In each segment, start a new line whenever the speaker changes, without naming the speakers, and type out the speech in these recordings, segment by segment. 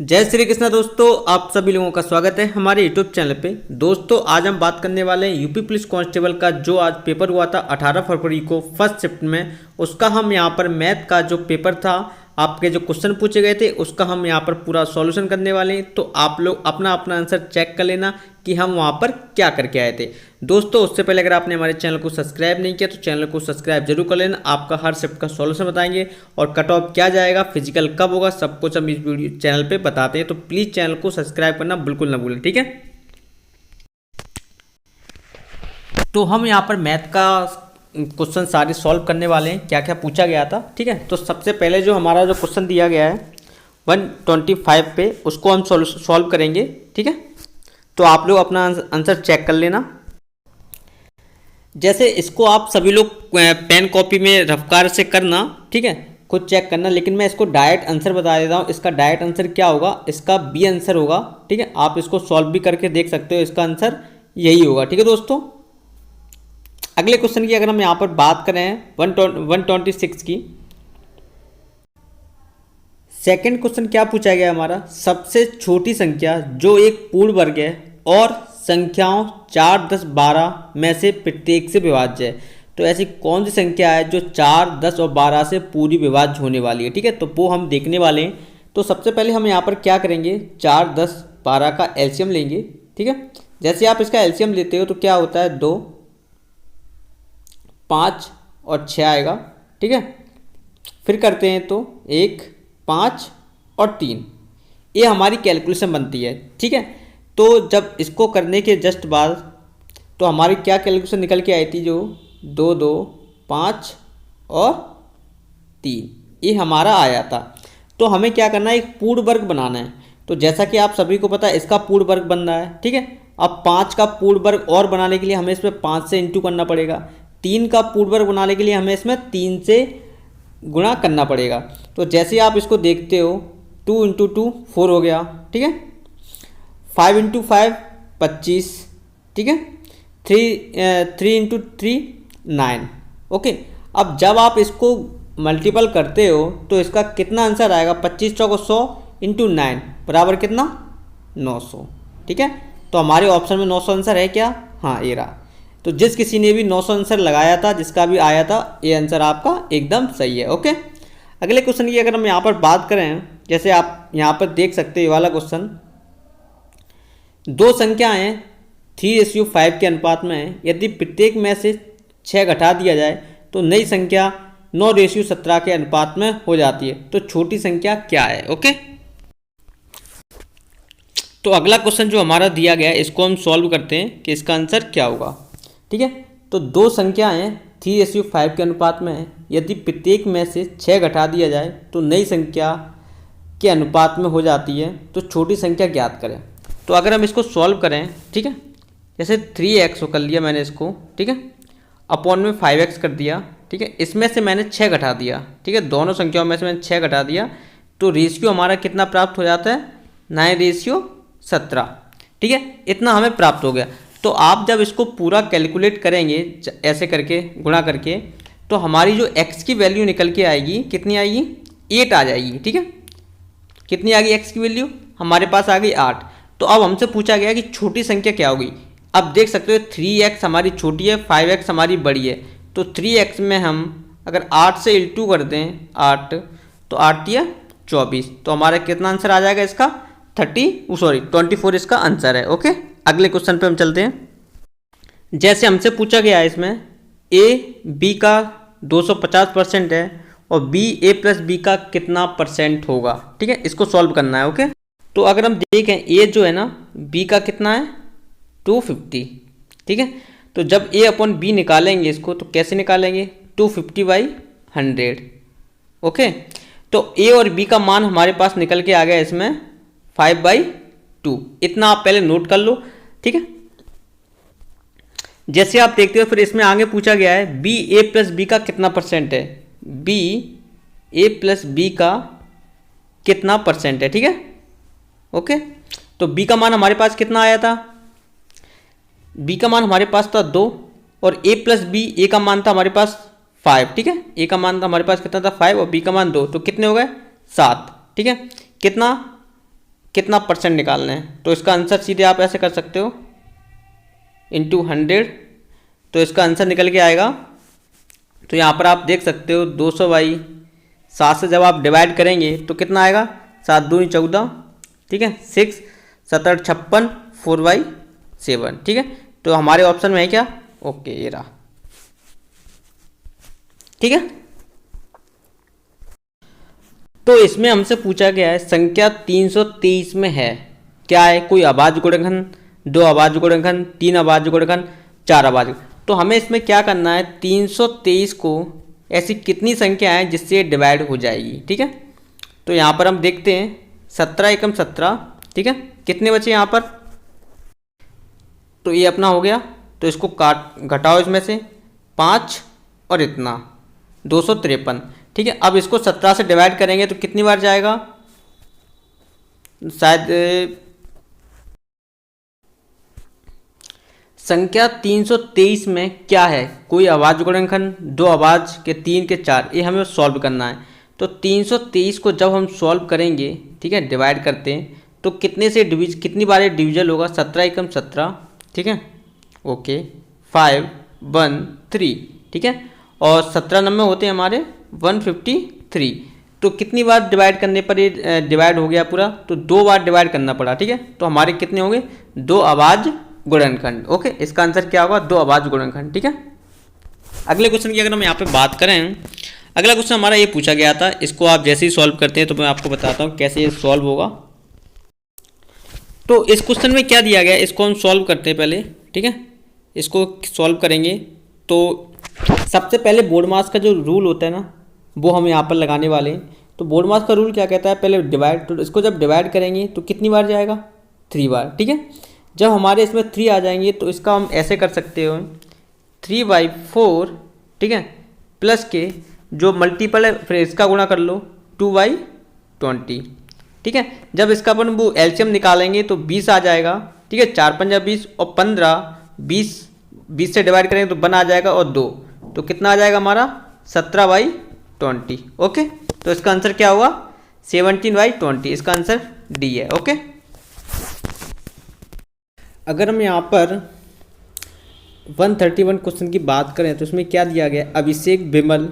जय श्री कृष्ण दोस्तों, आप सभी लोगों का स्वागत है हमारे यूट्यूब चैनल पे। दोस्तों आज हम बात करने वाले हैं यूपी पुलिस कांस्टेबल का जो आज पेपर हुआ था 18 फरवरी को फर्स्ट शिफ्ट में। उसका हम यहाँ पर मैथ का जो पेपर था, आपके जो क्वेश्चन पूछे गए थे उसका हम यहाँ पर पूरा सॉल्यूशन करने वाले हैं। तो आप लोग अपना अपना आंसर चेक कर लेना कि हम वहाँ पर क्या करके आए थे। दोस्तों उससे पहले अगर आपने हमारे चैनल को सब्सक्राइब नहीं किया तो चैनल को सब्सक्राइब जरूर कर लेना। आपका हर शिफ्ट का सॉल्यूशन बताएंगे और कट ऑफ क्या जाएगा, फिजिकल कब होगा, सब कुछ हम इस वीडियो चैनल पे बताते हैं। तो प्लीज़ चैनल को सब्सक्राइब करना बिल्कुल ना भूलें, ठीक है। तो हम यहाँ पर मैथ का क्वेश्चन सारे सॉल्व करने वाले हैं, क्या क्या पूछा गया था, ठीक है। तो सबसे पहले जो हमारा जो क्वेश्चन दिया गया है 125 पे, उसको हम सॉल्व करेंगे, ठीक है। तो आप लोग अपना आंसर चेक कर लेना। जैसे इसको आप सभी लोग पेन कॉपी में रफ्तार से करना, ठीक है, खुद चेक करना। लेकिन मैं इसको डायरेक्ट आंसर बता देता हूँ। इसका डायरेक्ट आंसर क्या होगा, इसका बी आंसर होगा, ठीक है। आप इसको सॉल्व भी करके देख सकते हो, इसका आंसर यही होगा, ठीक है दोस्तों। अगले क्वेश्चन की अगर हम यहाँ पर बात करें 126 की, सेकंड क्वेश्चन क्या पूछा गया हमारा, सबसे छोटी संख्या जो एक पूर्ण वर्ग है और संख्याओं 4, 10, 12 में से प्रत्येक से विभाज्य है। तो ऐसी कौन सी संख्या है जो 4, 10 और 12 से पूरी विभाज्य होने वाली है, ठीक है। तो वो हम देखने वाले हैं। तो सबसे पहले हम यहाँ पर क्या करेंगे, 4, 10, 12 का एलसीएम लेंगे, ठीक है। जैसे आप इसका एलसीएम लेते हो तो क्या होता है, 2, 5 और 6 आएगा, ठीक है। फिर करते हैं तो 1, 5 और 3, ये हमारी कैलकुलेशन बनती है, ठीक है। तो जब इसको करने के जस्ट बाद तो हमारी क्या कैलकुलेशन निकल के आई थी, जो 2, 2, 5 और 3, ये हमारा आया था। तो हमें क्या करना है, एक पूर्ण वर्ग बनाना है। तो जैसा कि आप सभी को पता है इसका पूर्ण वर्ग बन रहा है, ठीक है। अब 5 का पूर्ण वर्ग और बनाने के लिए हमें इसमें 5 से इंटू करना पड़ेगा। 3 का पूर्ण वर्ग बनाने के लिए हमें इसमें 3 से गुणा करना पड़ेगा। तो जैसे आप इसको देखते हो, 2 इंटू 2 4 हो गया, ठीक है। 5 इंटू 5 25, ठीक है। 3 इंटू 3 9, ओके। अब जब आप इसको मल्टीपल करते हो तो इसका कितना आंसर आएगा, 25 चौको 100 इंटू 9 बराबर कितना, 900, ठीक है। तो हमारे ऑप्शन में 900 आंसर है क्या, हाँ ये रहा। तो जिस किसी ने भी 900 आंसर लगाया था, जिसका भी आया था, ये आंसर आपका एकदम सही है, ओके। अगले क्वेश्चन की अगर हम यहाँ पर बात करें, जैसे आप यहाँ पर देख सकते हैं ये वाला क्वेश्चन, दो संख्याएं 3:5 के अनुपात में है। यदि प्रत्येक में से 6 घटा दिया जाए तो नई संख्या 9:17 के अनुपात में हो जाती है। तो छोटी संख्या क्या है, ओके। तो अगला क्वेश्चन जो हमारा दिया गया है इसको हम सॉल्व करते हैं कि इसका आंसर क्या होगा, ठीक है। तो दो संख्याएं 3:5 के अनुपात में है। यदि प्रत्येक में से 6 घटा दिया जाए तो नई संख्या के अनुपात में हो जाती है। तो छोटी संख्या ज्ञात करें। तो अगर हम इसको सॉल्व करें, ठीक है, जैसे 3x कर लिया मैंने इसको, ठीक है, अपॉन में 5x कर दिया, ठीक है। इसमें से मैंने 6 घटा दिया, ठीक है, दोनों संख्याओं में से मैंने 6 घटा दिया। तो रेशियो हमारा कितना प्राप्त हो जाता है, 9:17, ठीक है, इतना हमें प्राप्त हो गया। तो आप जब इसको पूरा कैलकुलेट करेंगे ऐसे करके गुणा करके, तो हमारी जो x की वैल्यू निकल के आएगी, कितनी आएगी, 8 आ जाएगी, ठीक है। कितनी आ गई x की वैल्यू, हमारे पास आ गई 8। तो अब हमसे पूछा गया कि छोटी संख्या क्या होगी। अब देख सकते हो 3x हमारी छोटी है, 5x हमारी बड़ी है। तो 3x में हम अगर 8 से इंटू कर दें 8, तो 8 या 24, तो हमारा कितना आंसर आ जाएगा इसका, 24 इसका आंसर है, ओके। अगले क्वेश्चन पे हम चलते हैं। जैसे हमसे पूछा गया है इसमें a b का 250% है और b a प्लस b का कितना परसेंट होगा, ठीक है, इसको सॉल्व करना है, ओके। तो अगर हम देखें a जो है ना, b का कितना है 250, ठीक है। तो जब a अपॉन b निकालेंगे इसको तो कैसे निकालेंगे, 250/100, ओके। तो a और b का मान हमारे पास निकल के आ गया इसमें 5/2, इतना आप पहले नोट कर लो, ठीक है। जैसे आप देखते हो फिर इसमें आगे पूछा गया है b a प्लस b का कितना परसेंट है, b a प्लस b का कितना परसेंट है, ठीक है, ओके। तो b का मान हमारे पास कितना आया था, b का मान हमारे पास था 2 और a प्लस b, a का मान था हमारे पास 5, ठीक है। a का मान था हमारे पास कितना था 5 और b का मान 2, तो कितने हो गए 7, ठीक है। कितना कितना परसेंट निकालना है, तो इसका आंसर सीधे आप ऐसे कर सकते हो इंटू 100, तो इसका आंसर निकल के आएगा। तो यहाँ पर आप देख सकते हो 200/7 से जब आप डिवाइड करेंगे तो कितना आएगा, 7 दूनी 14, ठीक है, 6 7 8 56, 4/7, ठीक है। तो हमारे ऑप्शन में है क्या, ओके ये रहा, ठीक है। तो इसमें हमसे पूछा गया है संख्या 323 में है, क्या है, कोई अभाज्य गुणनखंड, 2 अभाज्य गुणनखंड, 3 अभाज्य गुणनखंड, 4 अभाज्य। तो हमें इसमें क्या करना है, 323 को ऐसी कितनी संख्या है जिससे ये डिवाइड हो जाएगी, ठीक है। तो यहाँ पर हम देखते हैं 17 एकम 17, ठीक है, कितने बचे यहाँ पर, तो ये अपना हो गया, तो इसको काट घटाओ इसमें से 5 और इतना 253, ठीक है। अब इसको 17 से डिवाइड करेंगे तो कितनी बार जाएगा, शायद संख्या 323 में क्या है, कोई अभाज्य गुणनखंड, 2 अभाज्य के, 3 के, 4, ये हमें सॉल्व करना है। तो 323 को जब हम सॉल्व करेंगे, ठीक है, डिवाइड करते हैं तो कितने से कितनी बार डिविजल होगा, 17 एकम 17, ठीक है, ओके, 5 1 3, ठीक है, और 17 नंबर होते हैं हमारे 153। तो कितनी बार डिवाइड करने पर ये डिवाइड हो गया पूरा, तो 2 बार डिवाइड करना पड़ा, ठीक है। तो हमारे कितने होंगे, 2 अभाज्य गुणनखंड, ओके। इसका आंसर क्या होगा, 2 अभाज्य गुणनखंड, ठीक है। अगले क्वेश्चन की अगर हम यहाँ पे बात करें, अगला क्वेश्चन हमारा ये पूछा गया था, इसको आप जैसे ही सॉल्व करते हैं तो मैं आपको बताता हूँ कैसे ये सॉल्व होगा। तो इस क्वेश्चन में क्या दिया गया है, इसको हम सॉल्व करते हैं पहले, ठीक है। इसको सॉल्व करेंगे तो सबसे पहले बोर्ड मास का जो रूल होता है ना, वो हम यहाँ पर लगाने वाले हैं। तो बोर्ड मास का रूल क्या कहता है, पहले डिवाइड, तो इसको जब डिवाइड करेंगे तो कितनी बार जाएगा, 3 बार, ठीक है। जब हमारे इसमें 3 आ जाएंगे तो इसका हम ऐसे कर सकते हो 3/4, ठीक है, प्लस के जो मल्टीपल है फिर इसका गुणा कर लो 2/20, ठीक है। जब इसका अपन वो एलसीएम निकालेंगे तो 20 आ जाएगा, ठीक है, 4 5 20 और 15, 20 से डिवाइड करेंगे तो 1 आ जाएगा और 2, तो कितना आ जाएगा हमारा 17/20, ओके। तो इसका आंसर क्या होगा, 17/20, इसका आंसर डी है, ओके। अगर हम यहाँ पर 131 क्वेश्चन की बात करें तो इसमें क्या दिया गया, अभिषेक, विमल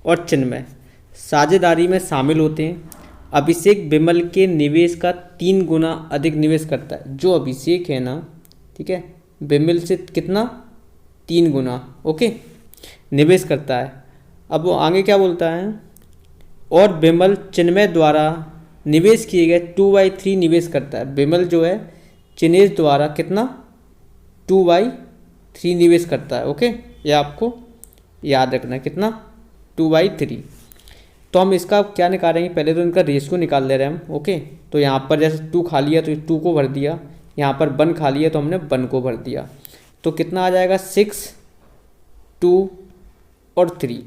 और चिन्मय साझेदारी में शामिल होते हैं। अभिषेक विमल के निवेश का 3 गुना अधिक निवेश करता है। जो अभिषेक है ना, ठीक है, विमल से कितना, 3 गुना, ओके, निवेश करता है। अब वो आगे क्या बोलता है, और विमल चिन्मय द्वारा निवेश किए गए 2/3 निवेश करता है। विमल जो है चिन्मय द्वारा कितना, 2/3 निवेश करता है, ओके, ये आपको याद रखना है, कितना, 2/3। तो हम इसका क्या निकालेंगे, पहले तो इनका रेशियो निकाल ले रहे हैं हम, ओके। तो यहाँ पर जैसे 2 खा लिया तो 2 को भर दिया, यहाँ पर 1 खा लिया तो हमने 1 को भर दिया, तो कितना आ जाएगा 6 2 और 3,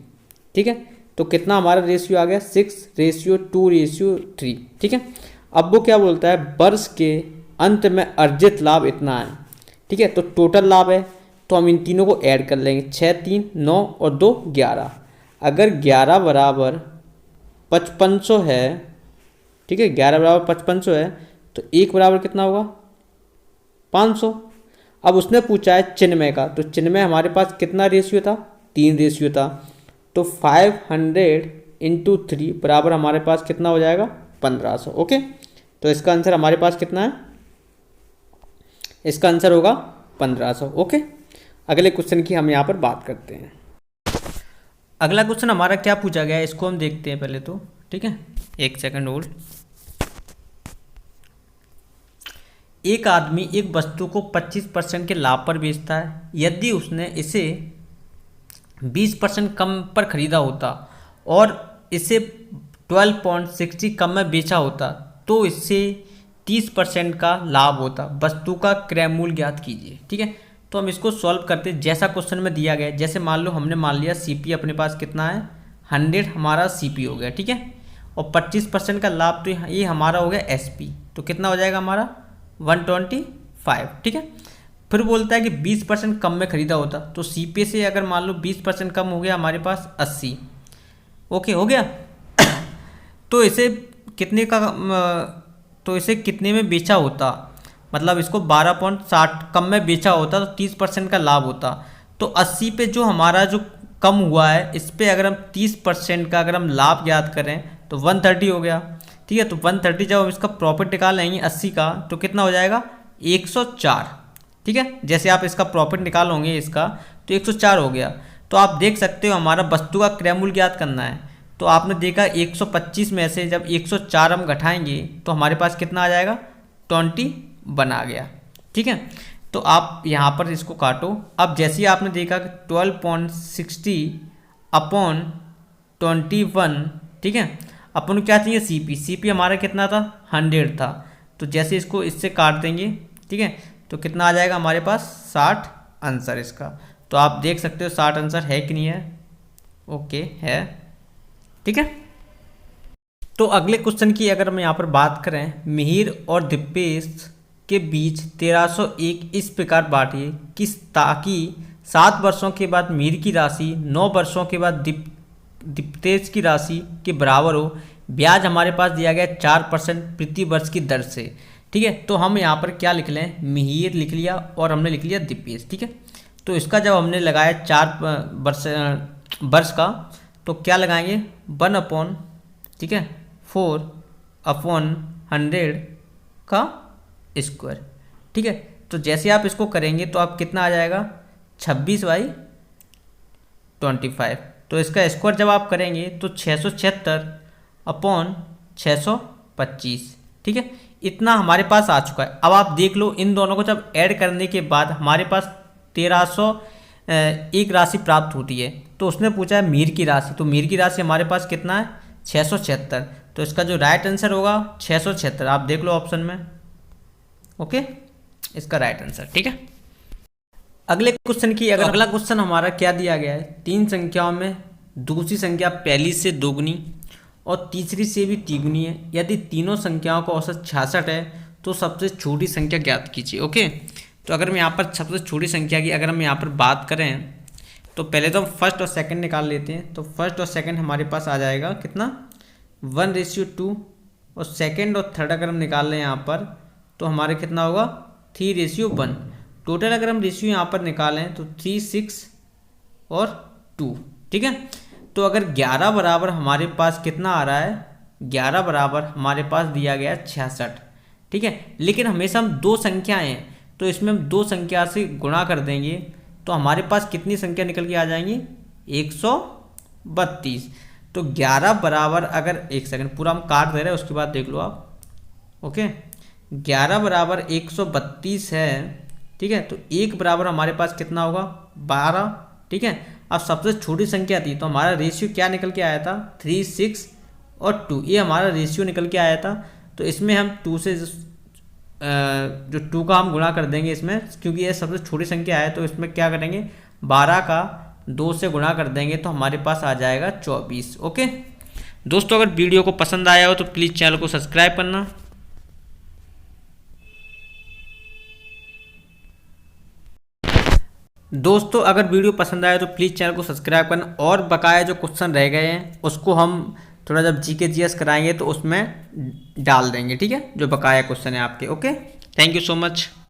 ठीक है। तो कितना हमारा रेशियो आ गया, 6:2:3, ठीक है। अब वो क्या बोलता है, वर्ष के अंत में अर्जित लाभ इतना है, ठीक है। तो टोटल लाभ है, तो हम इन तीनों को ऐड कर लेंगे, 6 3 9 और 2 11। अगर 11 बराबर 5500 है, ठीक है, 11 बराबर 5500 है तो 1 बराबर कितना होगा, 500। अब उसने पूछा है चिन्मय का, तो चिन्मय हमारे पास कितना रेशियो था, 3 रेशियो था। तो 500 × 3 बराबर हमारे पास कितना हो जाएगा, 1500, ओके। तो इसका आंसर हमारे पास कितना है, इसका आंसर होगा 1500, ओके। अगले क्वेश्चन की हम यहाँ पर बात करते हैं। अगला क्वेश्चन हमारा क्या पूछा गया है, इसको हम देखते हैं पहले तो, ठीक है, 1 सेकंड होल्ड। एक आदमी एक वस्तु को 25% के लाभ पर बेचता है। यदि उसने इसे 20% कम पर खरीदा होता और इसे 12.60 कम में बेचा होता तो इससे 30% का लाभ होता। वस्तु का क्रय मूल्य ज्ञात कीजिए, ठीक है। तो हम इसको सॉल्व करते, जैसा क्वेश्चन में दिया गया है। जैसे मान लो हमने मान लिया सीपी अपने पास कितना है, 100 हमारा सीपी हो गया, ठीक है, और 25% का लाभ, तो ये हमारा हो गया एसपी, तो कितना हो जाएगा हमारा 125, ठीक है। फिर बोलता है कि 20% कम में खरीदा होता, तो सीपी से अगर मान लो 20% कम हो गया हमारे पास 80, ओके हो गया। तो इसे कितने का तो इसे कितने में बेचा होता, मतलब इसको 12.60 कम में बेचा होता तो 30% का लाभ होता। तो 80 पे जो हमारा जो कम हुआ है, इस पे अगर हम 30% का अगर हम लाभ ज्ञात करें तो 130 हो गया। ठीक है, तो 130 जब हम इसका प्रॉफिट निकाल लेंगे 80 का, तो कितना हो जाएगा 104। ठीक है, जैसे आप इसका प्रॉफिट निकालोगे इसका, तो 104 हो गया। तो आप देख सकते हो हमारा वस्तु का क्रय मूल्य ज्ञात करना है। तो आपने देखा 125 में से जब 104 हम घटाएंगे तो हमारे पास कितना आ जाएगा 21 आ गया। ठीक है, तो आप यहाँ पर इसको काटो। अब जैसे ही आपने देखा कि 12.60 अपॉन 21, ठीक है, अपन को क्या चाहिए सीपी हमारा कितना था 100 था। तो जैसे इसको इससे काट देंगे, ठीक है, तो कितना आ जाएगा हमारे पास 60 आंसर इसका। तो आप देख सकते हो 60 आंसर है कि नहीं है, ओके है। ठीक है, तो अगले क्वेश्चन की अगर हम यहाँ पर बात करें, मिहिर और दिपेश के बीच 1301 इस प्रकार बांटिए किस ताकि 7 वर्षों के बाद मिहिर की राशि 9 वर्षों के बाद दिपेश की राशि के बराबर हो। ब्याज हमारे पास दिया गया 4% प्रति वर्ष की दर से। ठीक है, तो हम यहाँ पर क्या लिख लें, मिहिर लिख लिया और हमने लिख लिया दिपेश। ठीक है, तो इसका जब हमने लगाया 4 वर्ष का, तो क्या लगाएंगे 1 अपॉन, ठीक है, 4 अपॉन 100 का स्क्वायर। ठीक है, तो जैसे आप इसको करेंगे तो आप कितना आ जाएगा 26/25। तो इसका स्क्वायर जब आप करेंगे तो 676 अपॉन 625। ठीक है, इतना हमारे पास आ चुका है। अब आप देख लो इन दोनों को जब ऐड करने के बाद हमारे पास 1301 राशि प्राप्त होती है। तो उसने पूछा है मिहिर की राशि, तो मिहिर की राशि हमारे पास कितना है 676। तो इसका जो राइट आंसर होगा 676, आप देख लो ऑप्शन में, ओके, इसका राइट आंसर। ठीक है, अगले क्वेश्चन की अगर अगला क्वेश्चन हमारा क्या दिया गया है, 3 संख्याओं में दूसरी संख्या पहली से दोगुनी और तीसरी से भी तिगुनी है। यदि तीनों संख्याओं का औसत 66 है तो सबसे छोटी संख्या ज्ञात कीजिए। ओके, तो अगर हम यहाँ पर सबसे छोटी संख्या की अगर हम यहाँ पर बात करें तो पहले तो हम फर्स्ट और सेकंड निकाल लेते हैं। तो फर्स्ट और सेकंड हमारे पास आ जाएगा कितना 1:2, और सेकंड और थर्ड अगर हम निकाल लें यहाँ पर तो हमारे कितना होगा 3:1। टोटल अगर हम रेशियो यहाँ पर निकालें तो 3, 6 और 2। ठीक है, तो अगर 11 बराबर हमारे पास कितना आ रहा है, 11 बराबर हमारे पास दिया गया 66। ठीक है, लेकिन हमेशा हम 2 संख्याएं हैं तो इसमें हम 2 संख्या से गुणा कर देंगे तो हमारे पास कितनी संख्या निकल के आ जाएंगी 132। तो 11 बराबर अगर, एक सेकंड पूरा हम काट दे रहे हैं उसके बाद देख लो आप, ओके, 11 बराबर 132 है। ठीक है, तो 1 बराबर हमारे पास कितना होगा 12। ठीक है, अब सबसे छोटी संख्या थी तो हमारा रेशियो क्या निकल के आया था 3, 6 और 2, ये हमारा रेशियो निकल के आया था। तो इसमें हम 2 से जो 2 का हम गुणा कर देंगे इसमें, क्योंकि ये सबसे छोटी संख्या है तो इसमें क्या करेंगे 12 का 2 से गुणा कर देंगे तो हमारे पास आ जाएगा 24। ओके दोस्तों, अगर वीडियो को पसंद आया हो तो प्लीज़ चैनल को सब्सक्राइब करना। दोस्तों अगर वीडियो पसंद आया तो प्लीज़ चैनल को सब्सक्राइब करना, और बकाया जो क्वेश्चन रह गए हैं उसको हम थोड़ा जब जीके जीएस कराएंगे तो उसमें डाल देंगे। ठीक है, जो बकाया क्वेश्चन है आपके। Okay, thank you so much.